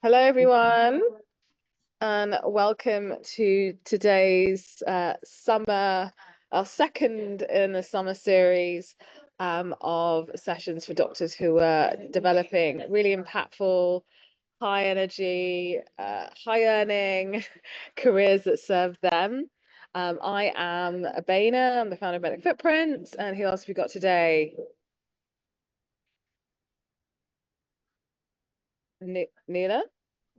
Hello, everyone, and welcome to today's our second in the summer series of sessions for doctors who are developing really impactful, high energy, high earning careers that serve them. I am Abena, I'm the founder of Medic Footprints, and who else have we got today? Neela?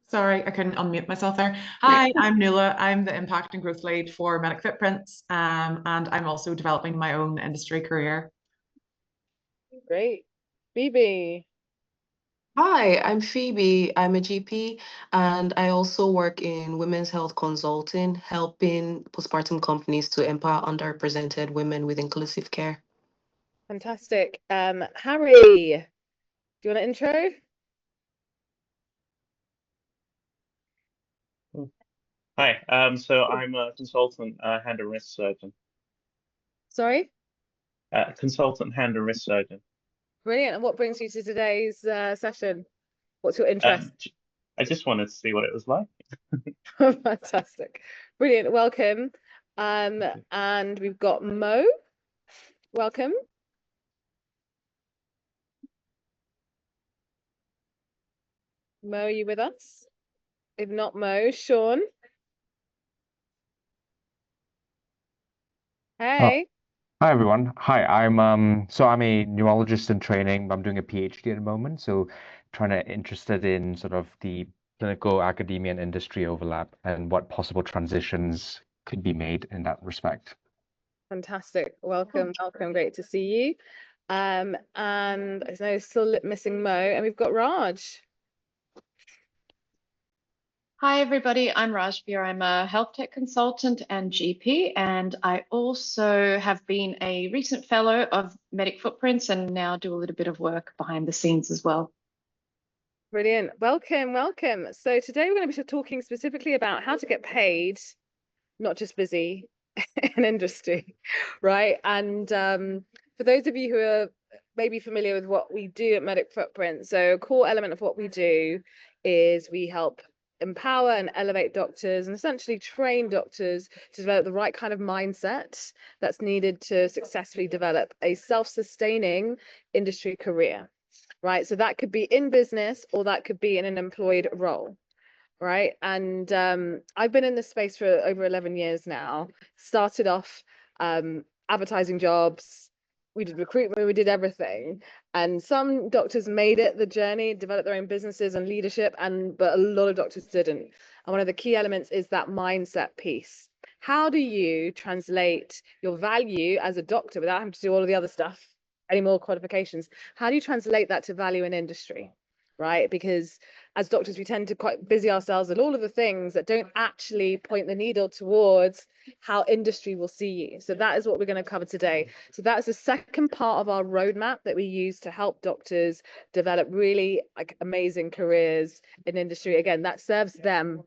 Sorry, I couldn't unmute myself there. Hi, I'm Nuala. I'm the Impact and Growth Lead for Medic Footprints, and I'm also developing my own industry career. Great. Phoebe. Hi, I'm Phoebe. I'm a GP and I also work in women's health consulting, helping postpartum companies to empower underrepresented women with inclusive care. Fantastic. Harry, do you want an intro? Hi, so I'm a consultant hand and wrist surgeon. Sorry? Consultant hand and wrist surgeon. Brilliant. And what brings you to today's session? What's your interest? I just wanted to see what it was like. Fantastic. Brilliant. Welcome. And we've got Mo. Welcome. Mo, are you with us? If not Mo, Sean. Hey. Hi everyone. Hi, I'm a neurologist in training. I'm doing a PhD at the moment, so interested in sort of the clinical academia and industry overlap and what possible transitions could be made in that respect. Fantastic. Welcome. Great to see you. And I know still missing Mo, and we've got Raj. Hi, everybody. I'm Raj Beer. I'm a health tech consultant and GP, and I also have been a recent fellow of Medic Footprints and now do a little bit of work behind the scenes as well. Brilliant. Welcome. So today we're going to be talking specifically about how to get paid, not just busy in industry, right? And for those of you who are maybe familiar with what we do at Medic Footprint, so a core element of what we do is we help empower and elevate doctors and essentially train doctors to develop the right kind of mindset that's needed to successfully develop a self-sustaining industry career, right? So that could be in business or that could be in an employed role, right? And I've been in this space for over 11 years now. Started off advertising jobs, we did recruitment, we did everything. And some doctors made it the journey, developed their own businesses and leadership, but a lot of doctors didn't. And one of the key elements is that mindset piece. How do you translate your value as a doctor without having to do all of the other stuff, any more qualifications? How do you translate that to value in industry, right? Because as doctors, we tend to quite busy ourselves with all of the things that don't actually point the needle towards how industry will see you. So that is what we're going to cover today. So that's the second part of our roadmap that we use to help doctors develop really amazing careers in industry. Again, that serves them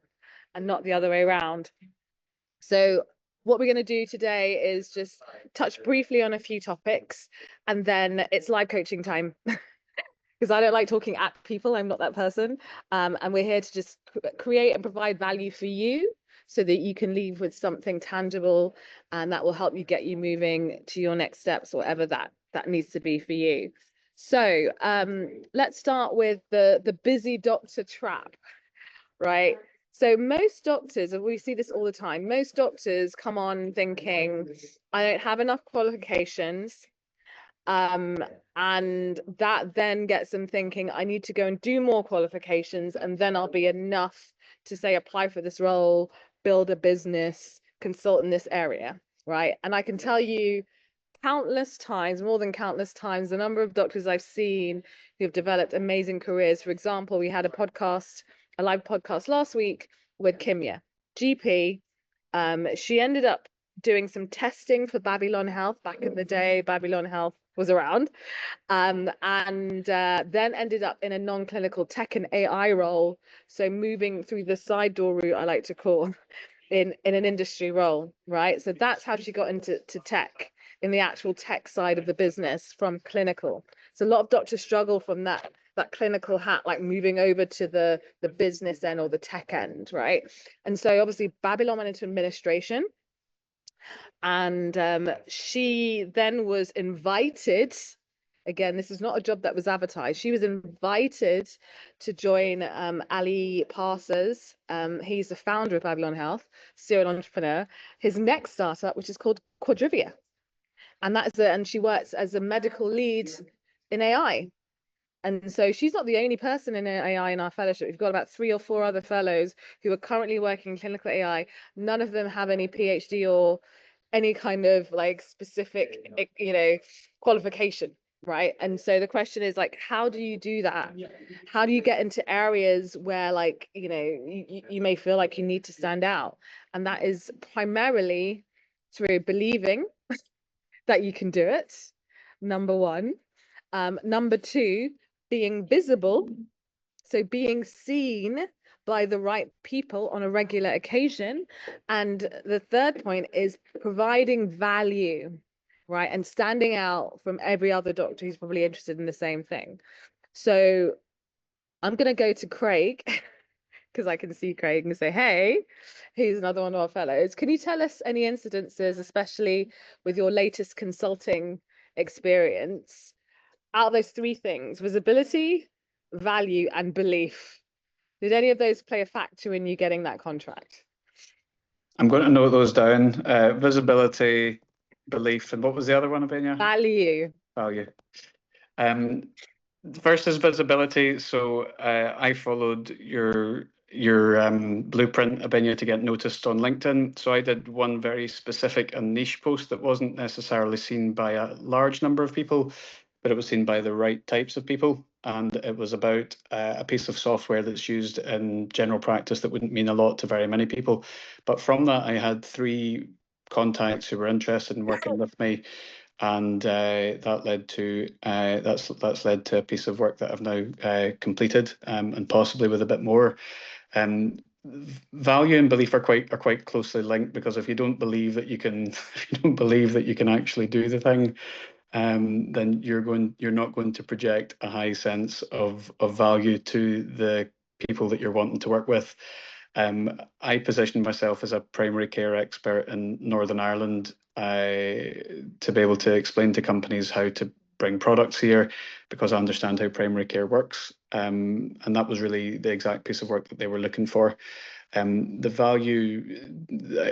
and not the other way around. So what we're going to do today is just touch briefly on a few topics, and then it's live coaching time. Because I don't like talking at people, I'm not that person. And we're here to just create and provide value for you so that you can leave with something tangible and that will help you get you moving to your next steps, whatever that needs to be for you. So let's start with the busy doctor trap, right? So most doctors, and we see this all the time, most doctors come on thinking, I don't have enough qualifications. And that then gets them thinking, I need to go and do more qualifications, and then I'll be enough to say apply for this role, build a business, consult in this area, right? And I can tell you countless times, more than countless times, the number of doctors I've seen who have developed amazing careers. For example, we had a live podcast last week with Kimya, GP. She ended up doing some testing for Babylon Health back in the day. Babylon Health was around, and then ended up in a non-clinical tech and AI role. So moving through the side door route, I like to call, in an industry role, right? So that's how she got into tech, in the actual tech side of the business from clinical. So a lot of doctors struggle from that that clinical hat, like moving over to the business end or the tech end, right? And so obviously Babylon went into administration, and she then was invited. Again, this is not a job that was advertised. She was invited to join Ali Parsons. He's the founder of Babylon Health, serial entrepreneur. His next startup, which is called Quadrivia, and and she works as a medical lead in AI. And so she's not the only person in AI in our fellowship. We've got about 3 or 4 other fellows who are currently working in clinical AI. None of them have any PhD or any kind of like specific, qualification, right? And so the question is like, how do you do that? How do you get into areas where like, you may feel like you need to stand out? And that is primarily through believing that you can do it, number one. Number two, being visible, so being seen by the right people on a regular occasion. And the third point is providing value, right? And standing out from every other doctor who's probably interested in the same thing. So I'm going to go to Craig because I can see Craig and say, hey, he's another one of our fellows. Can you tell us any incidences, especially with your latest consulting experience, out of those 3 things: visibility, value, and belief? Did any of those play a factor in you getting that contract? I'm going to note those down. Visibility, belief, and what was the other one, Abenya? Value. Value. The first is visibility. So I followed your blueprint, Abenya, to get noticed on LinkedIn. So I did one very specific and niche post that wasn't necessarily seen by a large number of people, but it was seen by the right types of people. And it was about a piece of software that's used in general practice that wouldn't mean a lot to very many people. But from that, I had 3 contacts who were interested in working with me. And that led to that's led to a piece of work that I've now completed, and possibly with a bit more. Value and belief are quite closely linked, because if you don't believe that you can actually do the thing, then you're not going to project a high sense of value to the people that you're wanting to work with. I positioned myself as a primary care expert in Northern Ireland to be able to explain to companies how to bring products here, because I understand how primary care works. And that was really the exact piece of work that they were looking for. The value,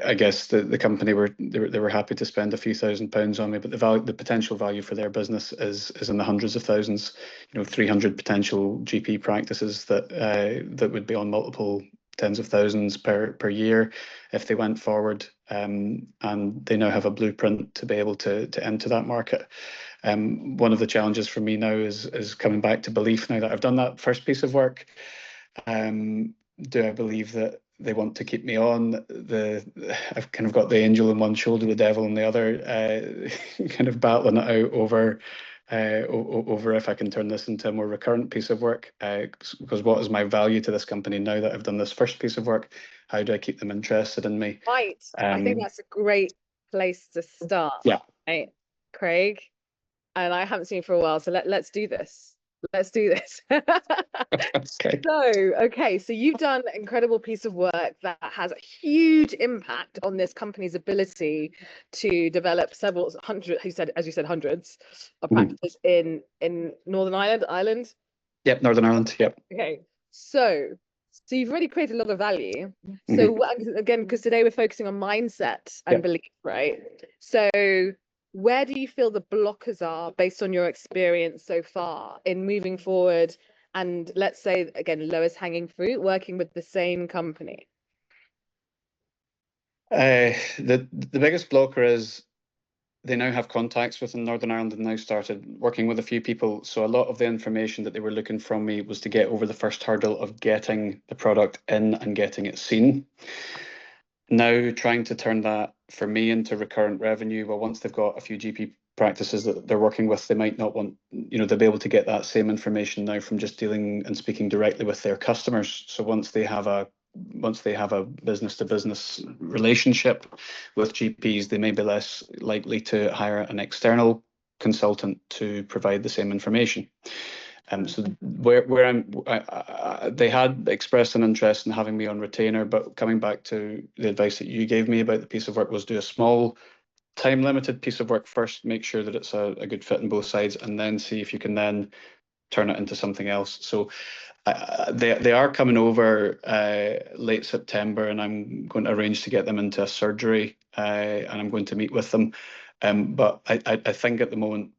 I guess the company they were happy to spend a few £1,000s on me, but the potential value for their business is in the hundreds of thousands. 300 potential GP practices that would be on multiple tens of thousands per year if they went forward, and they now have a blueprint to be able to enter that market. One of the challenges for me now is coming back to belief. Now that I've done that first piece of work, do I believe that they want to keep me on? I've kind of got the angel on one shoulder, the devil on the other, kind of battling it out over if I can turn this into a more recurrent piece of work. Because what is my value to this company now that I've done this first piece of work? How do I keep them interested in me? Right. I think that's a great place to start. Yeah. Right, Craig. And I haven't seen you for a while, so let's do this. Let's do this. Okay. So you've done an incredible piece of work that has a huge impact on this company's ability to develop several hundred, as you said, hundreds of practices in Northern Ireland. Yep, Northern Ireland. Yep. Okay. So you've already created a lot of value. So again, because today we're focusing on mindset and belief, right? So where do you feel the blockers are based on your experience so far in moving forward? And let's say, again, lowest hanging fruit, working with the same company. The biggest blocker is they now have contacts within Northern Ireland and now started working with a few people. So a lot of the information that they were looking from me was to get over the first hurdle of getting the product in and getting it seen. Now trying to turn that for me into recurrent revenue. Well, once they've got a few GP practices that they're working with, they might not want, they'll be able to get that same information now from just dealing and speaking directly with their customers. So once they have a business to business relationship with GPs, they may be less likely to hire an external consultant to provide the same information. So where they had expressed an interest in having me on retainer, but coming back to the advice that you gave me about the piece of work was do a small time limited piece of work first, make sure that it's a good fit on both sides, and then see if you can then turn it into something else. So they are coming over late September, and I'm going to arrange to get them into a surgery, and I'm going to meet with them. But I think at the moment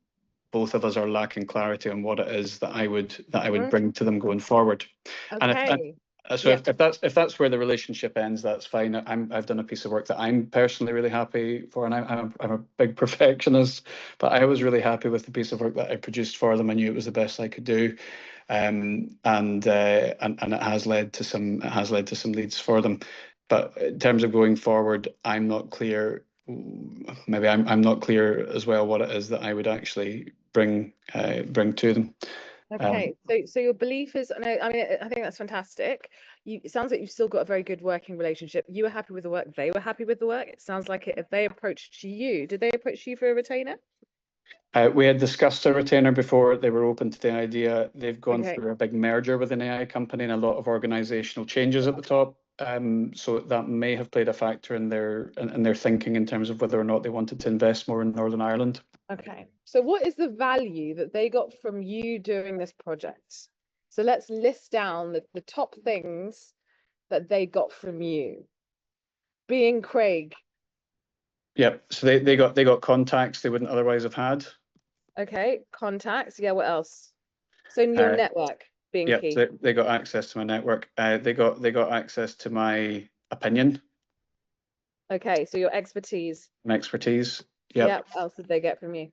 both of us are lacking clarity on what it is that I would bring to them going forward. Okay. And so if that's where the relationship ends, that's fine. I've done a piece of work that I'm personally really happy for, and I'm a big perfectionist, but I was really happy with the piece of work that I produced for them. I knew it was the best I could do, and it has led to some leads for them. But in terms of going forward, I'm not clear. Maybe I'm not clear as well what it is that I would actually bring to them. Okay, so your belief is, I mean, I think that's fantastic. It sounds like you've still got a very good working relationship. You were happy with the work, they were happy with the work. It sounds like if they approached you, did they approach you for a retainer? We had discussed a retainer before. They were open to the idea. They've gone Okay. through a big merger with an AI company and a lot of organizational changes at the top. So that may have played a factor in their thinking in terms of whether or not they wanted to invest more in Northern Ireland. Okay, so what is the value that they got from you doing this project? So let's list down the top things that they got from you. Being Craig. Yep. So they got contacts they wouldn't otherwise have had. Okay, contacts. Yeah, what else? So in your network being key. So they got access to my network. They got access to my opinion. Okay, so your expertise. My expertise. Yeah, what else did they get from you?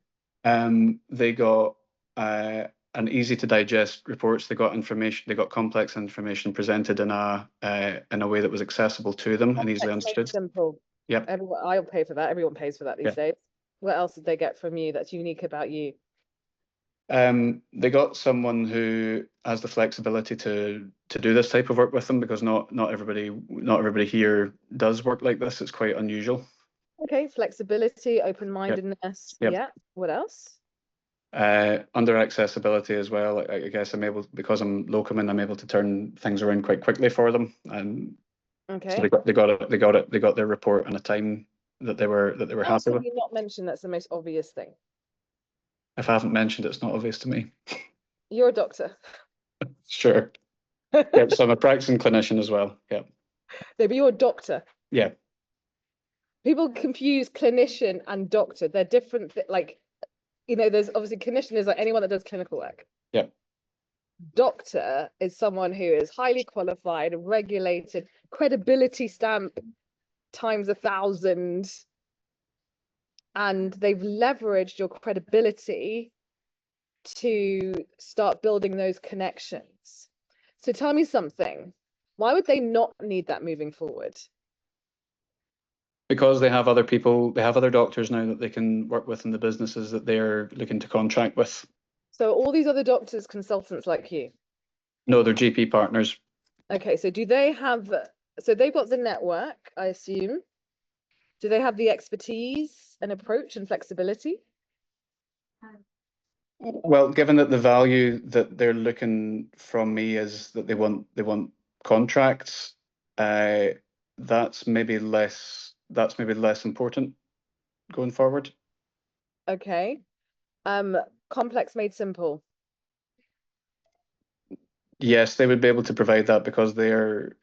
They got an easy to digest reports. They got information. They got complex information presented in a way that was accessible to them and easily understood. Simple. Yep. I'll pay for that. Everyone pays for that these days. What else did they get from you that's unique about you? They got someone who has the flexibility to do this type of work with them, because not everybody here does work like this. It's quite unusual. Okay, flexibility, open-mindedness. Yep. Yeah. What else? Under accessibility as well. I guess I'm able, because I'm locum and I'm able to turn things around quite quickly for them. Okay. So they got their report in a time that they were happy with. Have you not mentioned that's the most obvious thing? If I haven't mentioned, it's not obvious to me. You're a doctor. Sure. Yep. So I'm a practicing clinician as well. Yeah. No, but you're a doctor. Yeah. People confuse clinician and doctor. They're different. Like, there's obviously clinician is like anyone that does clinical work. Yeah. Doctor is someone who is highly qualified, regulated, credibility stamp times 1,000. And they've leveraged your credibility to start building those connections. So tell me something. Why would they not need that moving forward? Because they have other people, they have other doctors now that they can work with in the businesses that they're looking to contract with. So all these other doctors, consultants like you? No, they're GP partners. Okay, so do they have, so they've got the network, I assume. Do they have the expertise and approach and flexibility? Well, given that the value that they're looking from me is that they want contracts, that's maybe less important going forward. Okay. Complex made simple. Yes, they would be able to provide that, because they would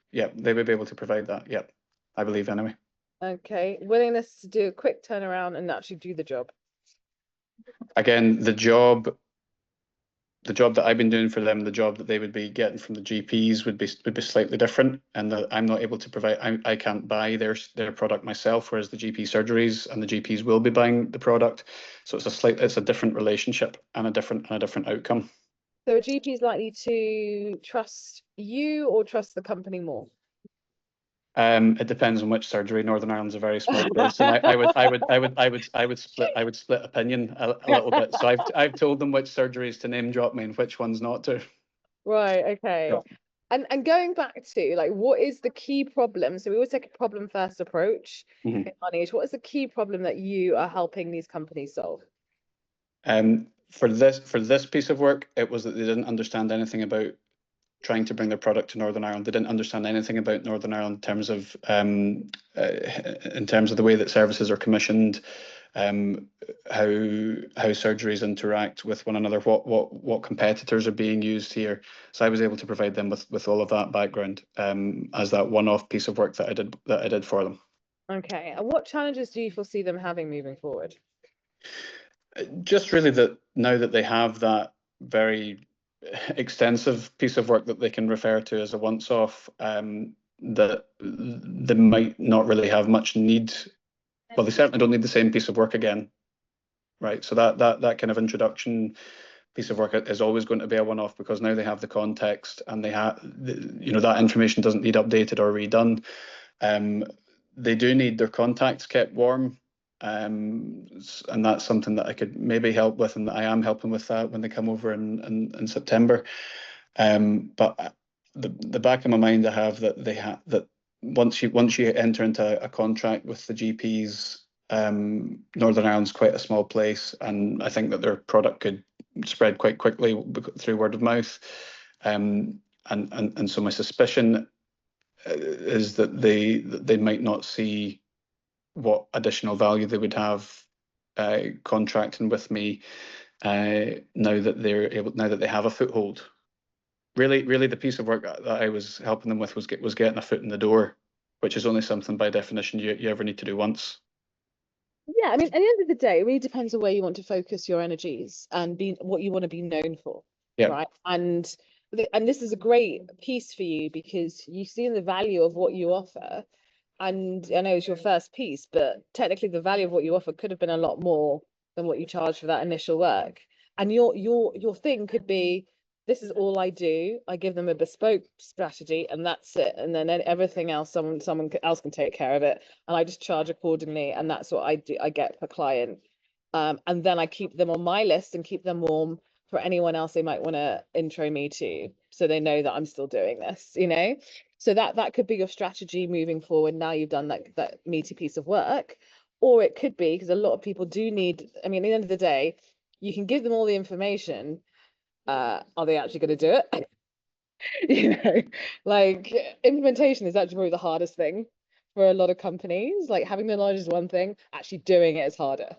be able to provide that. Yep, I believe anyway. Okay. Willingness to do a quick turnaround and actually do the job. Again, the job that I've been doing for them, the job that they would be getting from the GPs would be slightly different, and that I'm not able to provide. I can't buy their product myself, whereas the GP surgeries and the GPs will be buying the product. So it's a different relationship and a different outcome. So a GP is likely to trust you or trust the company more? It depends on which surgery. Northern Ireland's a very small place, and I would split opinion a little bit. So I've told them which surgeries to name drop me and which ones not to. Right. Okay. Yeah. And going back to, like, what is the key problem? So we always take a problem first approach in Manage. What is the key problem that you are helping these companies solve? for this piece of work, it was that they didn't understand anything about trying to bring their product to Northern Ireland. They didn't understand anything about Northern Ireland in terms of the way that services are commissioned, how surgeries interact with one another, what competitors are being used here. So I was able to provide them with all of that background as that one-off piece of work that I did for them. Okay, and what challenges do you foresee them having moving forward? Just really that now that they have that very extensive piece of work that they can refer to as a once-off, that they might not really have much need. Well, they certainly don't need the same piece of work again, right? So that kind of introduction piece of work is always going to be a one-off, because now they have the context and they have, that information doesn't need updated or redone. They do need their contacts kept warm. And that's something that I could maybe help with, and that I am helping with that when they come over in September. But the back of my mind, I have that that once you enter into a contract with the GPs, Northern Ireland's quite a small place, and I think that their product could spread quite quickly through word of mouth. And so my suspicion is that they might not see what additional value they would have contracting with me now that they have a foothold. Really, the piece of work that I was helping them with was getting a foot in the door, which is only something by definition you ever need to do once. Yeah, I mean, at the end of the day, it really depends on where you want to focus your energies and what you want to be known for, Yeah. right? And this is a great piece for you because you see the value of what you offer. And I know it's your first piece, but technically the value of what you offer could have been a lot more than what you charge for that initial work. And your thing could be, this is all I do. I give them a bespoke strategy and that's it. And then everything else, someone else can take care of it. And I just charge accordingly. And that's what I do. I get per client. And then I keep them on my list and keep them warm for anyone else they might want to intro me to, so they know that I'm still doing this, So that could be your strategy moving forward. Now you've done that meaty piece of work. Or it could be, because a lot of people do need, I mean, at the end of the day, you can give them all the information. Are they actually going to do it? Like implementation is actually probably the hardest thing for a lot of companies. Like having the knowledge is one thing, actually doing it is harder.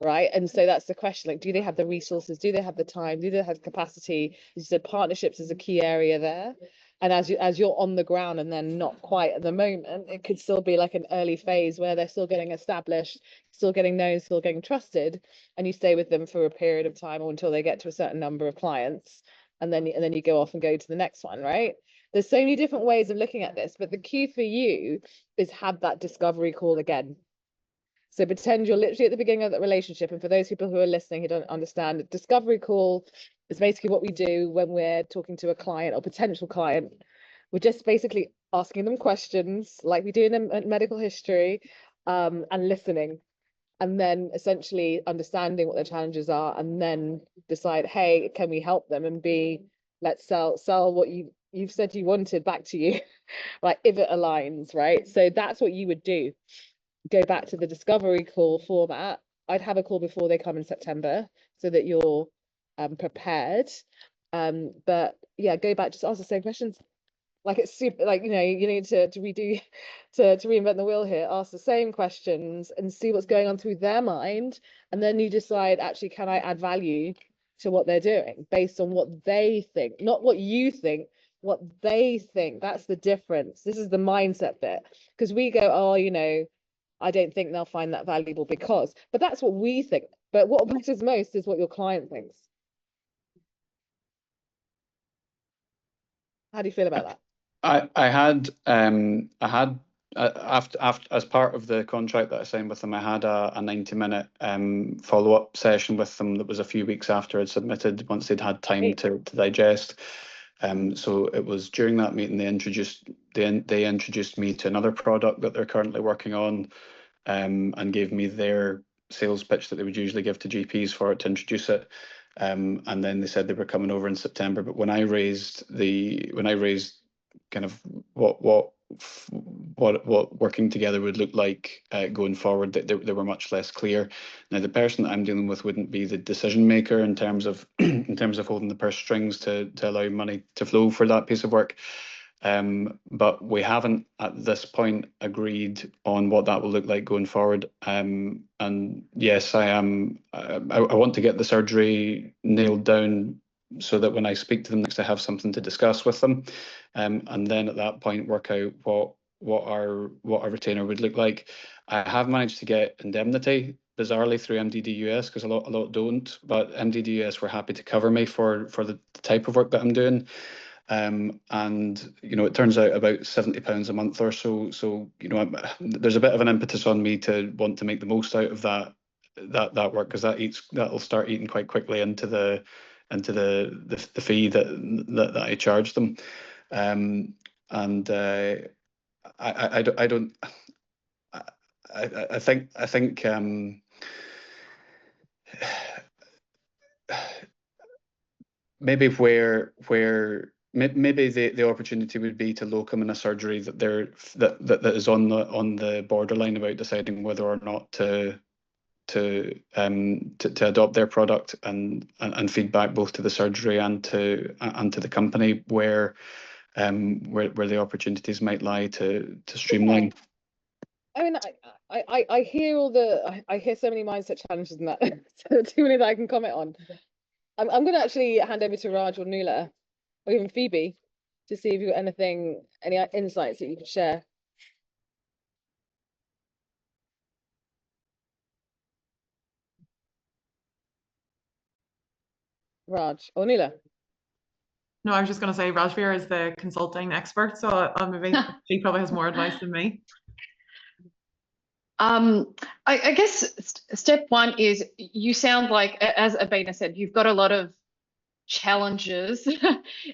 Right. And so that's the question, like, do they have the resources? Do they have the time? Do they have capacity? As you said, partnerships is a key area there. And as you're on the ground and then not quite at the moment, it could still be like an early phase where they're still getting established, still getting known, still getting trusted, and you stay with them for a period of time or until they get to a certain number of clients, and then you go off and go to the next one, right? There's so many different ways of looking at this, but the key for you is have that discovery call again. So pretend you're literally at the beginning of that relationship. And for those people who are listening who don't understand, a discovery call is basically what we do when we're talking to a client or potential client. We're just basically asking them questions like we do in medical history, and listening, and then essentially understanding what their challenges are, and then decide, hey, can we help them? And B, let's sell what you've said you wanted back to you, like if it aligns, right? So that's what you would do. Go back to the discovery call format. I'd have a call before they come in September so that you're prepared. But yeah, go back, just ask the same questions. Like it's super, like, you need to redo, to reinvent the wheel here. Ask the same questions and see what's going on through their mind. And then you decide, actually, can I add value to what they're doing based on what they think, not what you think, what they think. That's the difference. This is the mindset bit. Because we go, oh, I don't think they'll find that valuable but that's what we think. But what matters most is what your client thinks. How do you feel about that? I had after as part of the contract that I signed with them, I had a 90-minute follow-up session with them that was a few weeks after I'd submitted, once they'd had time to digest. So it was during that meeting they introduced me to another product that they're currently working on, and gave me their sales pitch that they would usually give to GPs for it to introduce it. And then they said they were coming over in September. But when I raised kind of what what working together would look like going forward. That they were much less clear. Now, the person that I'm dealing with wouldn't be the decision maker in terms of in terms of holding the purse strings to allow money to flow for that piece of work. But we haven't at this point agreed on what that will look like going forward. And yes, I want to get the surgery nailed down so that when I speak to them next, I have something to discuss with them, and then at that point work out what our retainer would look like. I have managed to get indemnity bizarrely through MDDUS because a lot don't, but MDDUS were happy to cover me for the type of work that I'm doing. And you know, it turns out about £70 a month or so. So you know, there's a bit of an impetus on me to want to make the most out of that work, because that'll start eating quite quickly into the fee that I charge them. And I think maybe maybe the opportunity would be to locum in a surgery that is on the borderline about deciding whether or not to adopt their product, and feedback both to the surgery and to the company where the opportunities might lie to streamline. I mean, I hear I hear so many mindset challenges in that, so too many that I can comment on. I'm going to actually hand over to Raj or Nuala, or even Phoebe, to see if you've got any insights that you could share. Raj or Nuala. No, I was just going to say Rajveer is the consulting expert, so maybe she probably has more advice than me. I guess step one is, you sound like, as Abina said, you've got a lot of challenges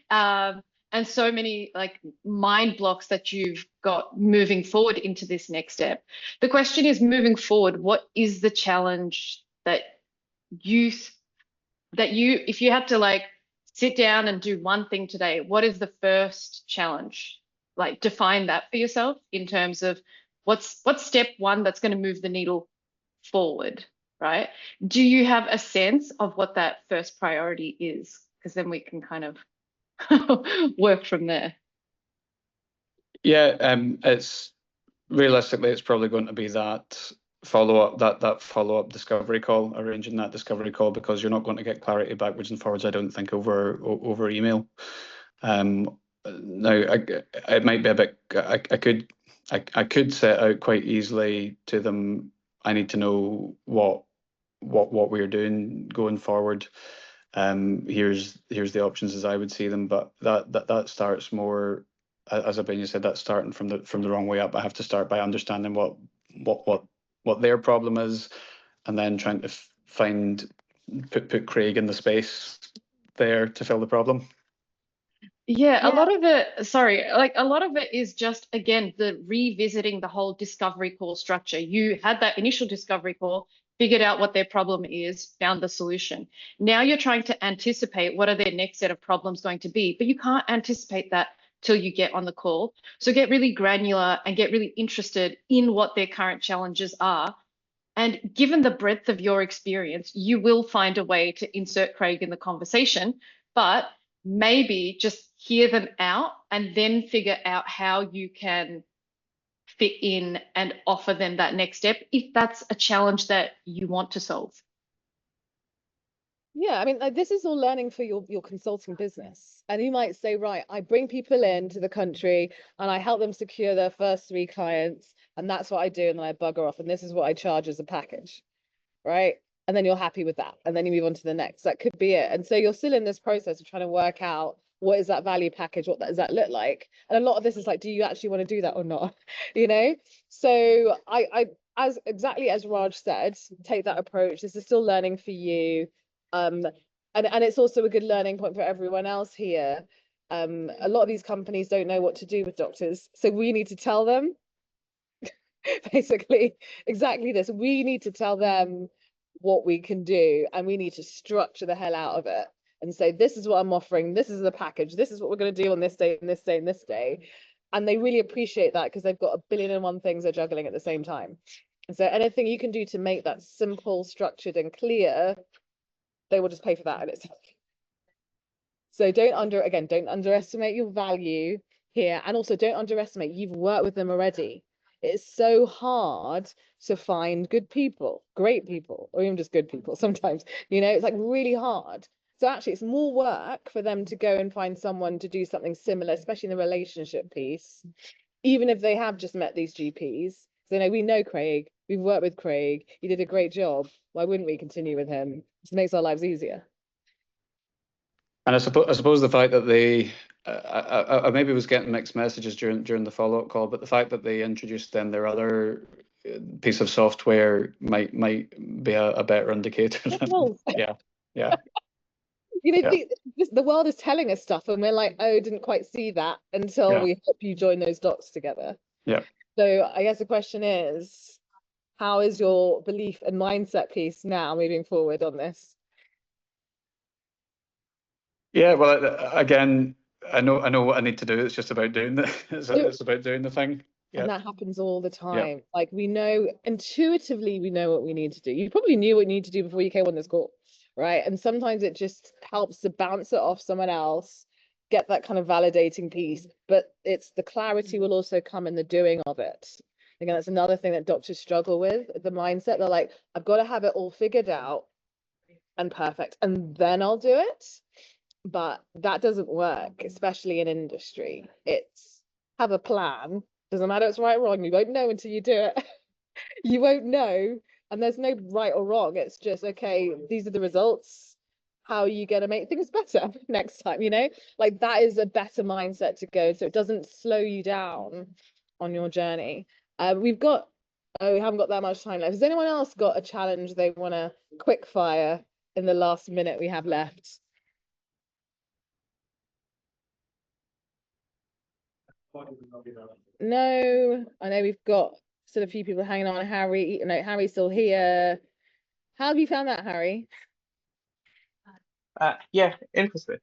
and so many like mind blocks that you've got moving forward into this next step. The question is, moving forward, what is the challenge that if you had to like sit down and do one thing today, what is the first challenge? Like, define that for yourself in terms of what's step one that's going to move the needle forward, right? Do you have a sense of what that first priority is? Because then we can kind of work from there. Yeah, it's realistically, it's probably going to be that follow-up discovery call, arranging that discovery call, because you're not going to get clarity backwards and forwards, I don't think, over email. Now, it might be a bit. I could set out quite easily to them. I need to know what we're doing going forward. Here's the options as I would see them, but that starts more, as Abina said, that's starting from the wrong way up. I have to start by understanding what their problem is, and then trying to put Craig in the space there to fill the problem. Yeah, a lot of it, a lot of it is just, again, the revisiting the whole discovery call structure. You had that initial discovery call, figured out what their problem is, found the solution. Now you're trying to anticipate what are their next set of problems going to be, but you can't anticipate that till you get on the call. So get really granular and get really interested in what their current challenges are. And given the breadth of your experience, you will find a way to insert Craig in the conversation, but maybe just hear them out and then figure out how you can fit in and offer them that next step, if that's a challenge that you want to solve. Yeah, I mean, like, this is all learning for your consulting business. And you might say, right, I bring people into the country and I help them secure their first 3 clients, and that's what I do, and then I bugger off, and this is what I charge as a package, right? And then you're happy with that, and then you move on to the next. That could be it. And so you're still in this process of trying to work out, what is that value package? What does that look like? And a lot of this is like, do you actually want to do that or not? You know? So I as exactly as Raj said, take that approach. This is still learning for you. And it's also a good learning point for everyone else here. A lot of these companies don't know what to do with doctors, so we need to tell them basically exactly this. We need to tell them what we can do, and we need to structure the hell out of it and say, this is what I'm offering, this is the package, this is what we're going to do on this day and this day and this day. And they really appreciate that because they've got a billion and one things they're juggling at the same time. And so anything you can do to make that simple, structured, and clear, they will just pay for that in itself. So don't underestimate your value here. And also don't underestimate, you've worked with them already. It's so hard to find good people, great people, or even just good people sometimes, you know, it's like really hard. So actually it's more work for them to go and find someone to do something similar, especially in the relationship piece, even if they have just met these GPs. So, you know, we know Craig, we've worked with Craig, he did a great job. Why wouldn't we continue with him? It just makes our lives easier. And I suppose the fact that they, I maybe was getting mixed messages during the follow-up call, but the fact that they introduced then their other piece of software might be a better indicator. Yeah. You know, Yeah. the world is telling us stuff, and we're like, oh, didn't quite see that until Yeah. we help you join those dots together. Yeah. So I guess the question is, how is your belief and mindset piece now moving forward on this? Yeah, well, again, I know what I need to do. It's just about doing the it's about doing the thing. Yeah. And that happens all the time. Like we know intuitively, we know what we need to do. You probably knew what you need to do before you came on this call, right? And sometimes it just helps to bounce it off someone else, get that kind of validating piece. But it's the clarity will also come in the doing of it. Again, that's another thing that doctors struggle with, the mindset. They're like, I've got to have it all figured out and perfect, and then I'll do it. But that doesn't work, especially in industry. It's have a plan. Doesn't matter if it's right or wrong. You won't know until you do it. You won't know. And there's no right or wrong. It's just, okay, these are the results. How are you going to make things better next time? You know, like that is a better mindset to go. So it doesn't slow you down on your journey. We haven't got that much time left. Has anyone else got a challenge they want to quick fire in the last minute we have left? No, I know we've got still a few people hanging on. Harry, no, Harry's still here. How have you found that, Harry? Yeah, interesting.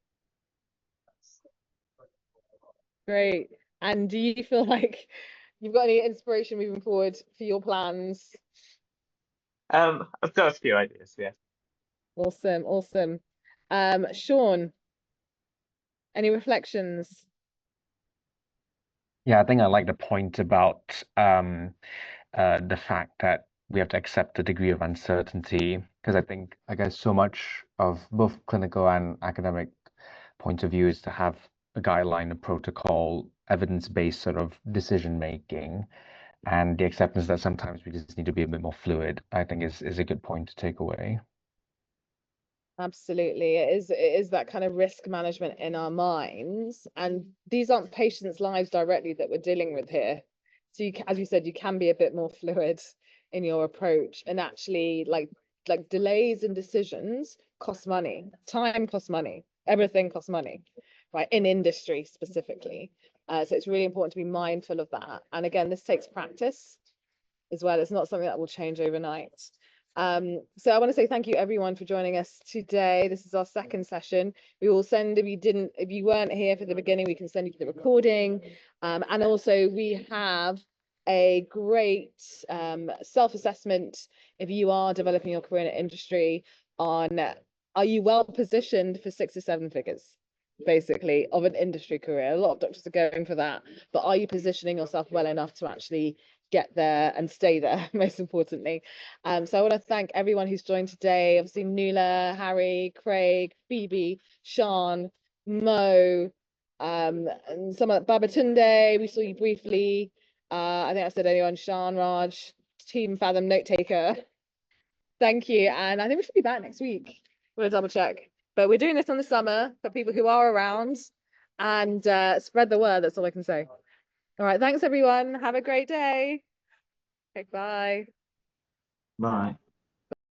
Great. And do you feel like you've got any inspiration moving forward for your plans? I've got a few ideas, yeah. Awesome, awesome. Sean, any reflections? Yeah, I think I like the point about the fact that we have to accept the degree of uncertainty, because I guess so much of both clinical and academic point of view is to have a guideline, a protocol, evidence-based sort of decision making, and the acceptance that sometimes we just need to be a bit more fluid, I think is a good point to take away. Absolutely. It is that kind of risk management in our minds. And these aren't patients' lives directly that we're dealing with here. So you, as you said, you can be a bit more fluid in your approach. And actually, like delays in decisions cost money. Time costs money. Everything costs money, right? In industry specifically. So it's really important to be mindful of that. And again, this takes practice as well. It's not something that will change overnight. So I want to say thank you everyone for joining us today. This is our second session. We will send, if you weren't here for the beginning, we can send you the recording. And also we have a great self-assessment if you are developing your career in industry on, are you well positioned for 6 or 7 figures, basically, of an industry career? A lot of doctors are going for that, but are you positioning yourself well enough to actually get there and stay there, most importantly? So I want to thank everyone who's joined today. Obviously Nuala, Harry, Craig, Phoebe, Sean, Mo, and some of Babatunde, we saw you briefly. I think I said anyone, Sean, Raj, Team Fathom note taker. Thank you. And I think we should be back next week. We'll double check. But we're doing this in the summer for people who are around, and spread the word. That's all I can say. All right. Thanks, everyone. Have a great day. Okay, bye. Bye.